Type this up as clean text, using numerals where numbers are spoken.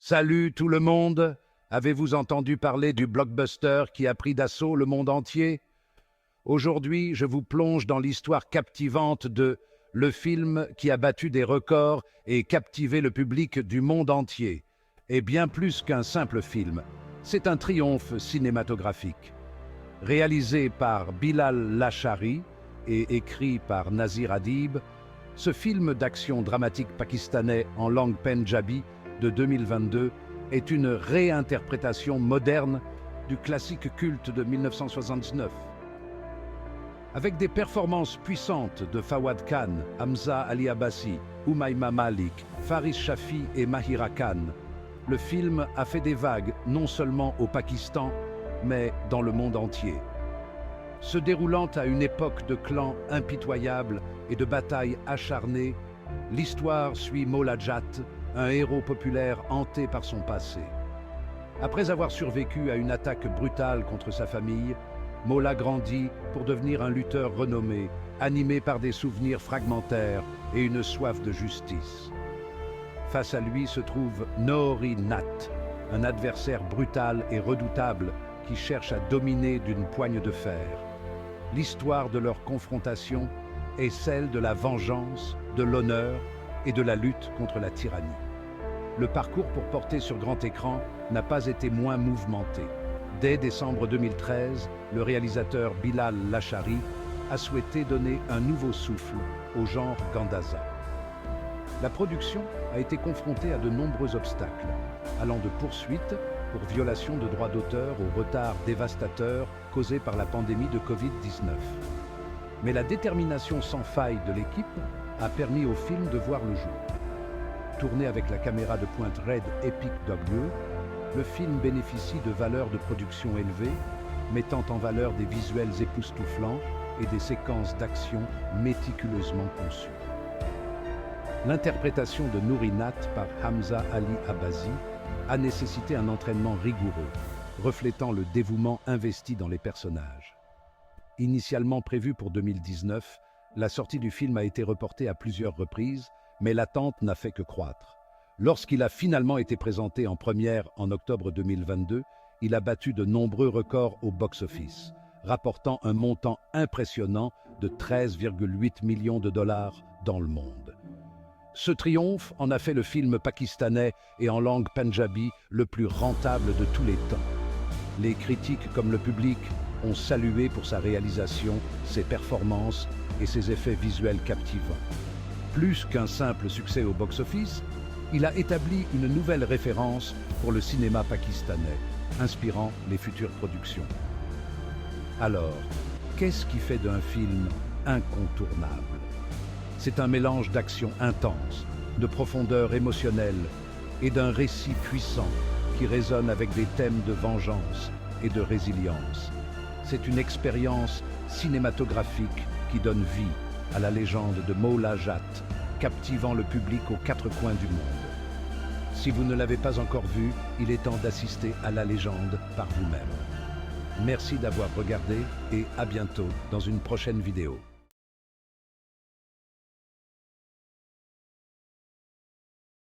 Salut tout le monde! Avez-vous entendu parler du blockbuster qui a pris d'assaut le monde entier? Aujourd'hui, je vous plonge dans l'histoire captivante de le film qui a battu des records et captivé le public du monde entier. Et bien plus qu'un simple film, c'est un triomphe cinématographique. Réalisé par Bilal Lashari et écrit par Nazir Adib, ce film d'action dramatique pakistanais en langue pendjabi de 2022 est une réinterprétation moderne du classique culte de 1979. Avec des performances puissantes de Fawad Khan, Hamza Ali Abbasi, Umayma Malik, Faris Shafi et Mahira Khan, le film a fait des vagues non seulement au Pakistan, mais dans le monde entier. Se déroulant à une époque de clans impitoyables et de batailles acharnées, l'histoire suit Mola Jat, un héros populaire hanté par son passé. Après avoir survécu à une attaque brutale contre sa famille, Mola grandit pour devenir un lutteur renommé, animé par des souvenirs fragmentaires et une soif de justice. Face à lui se trouve Noori Nat, un adversaire brutal et redoutable qui cherche à dominer d'une poigne de fer. L'histoire de leur confrontation est celle de la vengeance, de l'honneur et de la lutte contre la tyrannie. Le parcours pour porter sur grand écran n'a pas été moins mouvementé. Dès décembre 2013, le réalisateur Bilal Lashari a souhaité donner un nouveau souffle au genre Gandaza. La production a été confrontée à de nombreux obstacles, allant de poursuites pour violation de droits d'auteur au retard dévastateur causé par la pandémie de Covid-19. Mais la détermination sans faille de l'équipe a permis au film de voir le jour. Tourné avec la caméra de pointe Red Epic W, le film bénéficie de valeurs de production élevées, mettant en valeur des visuels époustouflants et des séquences d'action méticuleusement conçues. L'interprétation de Noori Nat par Hamza Ali Abbasi a nécessité un entraînement rigoureux, reflétant le dévouement investi dans les personnages. Initialement prévu pour 2019, la sortie du film a été reportée à plusieurs reprises, mais l'attente n'a fait que croître. Lorsqu'il a finalement été présenté en première en octobre 2022, il a battu de nombreux records au box-office, rapportant un montant impressionnant de 13,8 millions de dollars dans le monde. Ce triomphe en a fait le film pakistanais et en langue pendjabi le plus rentable de tous les temps. Les critiques comme le public ont salué pour sa réalisation, ses performances et ses effets visuels captivants. Plus qu'un simple succès au box-office, il a établi une nouvelle référence pour le cinéma pakistanais, inspirant les futures productions. Alors, qu'est-ce qui fait d'un film incontournable? C'est un mélange d'action intense, de profondeur émotionnelle et d'un récit puissant qui résonne avec des thèmes de vengeance et de résilience. C'est une expérience cinématographique qui donne vie à la légende de Mola Jat, captivant le public aux quatre coins du monde. Si vous ne l'avez pas encore vu, il est temps d'assister à la légende par vous-même. Merci d'avoir regardé et à bientôt dans une prochaine vidéo.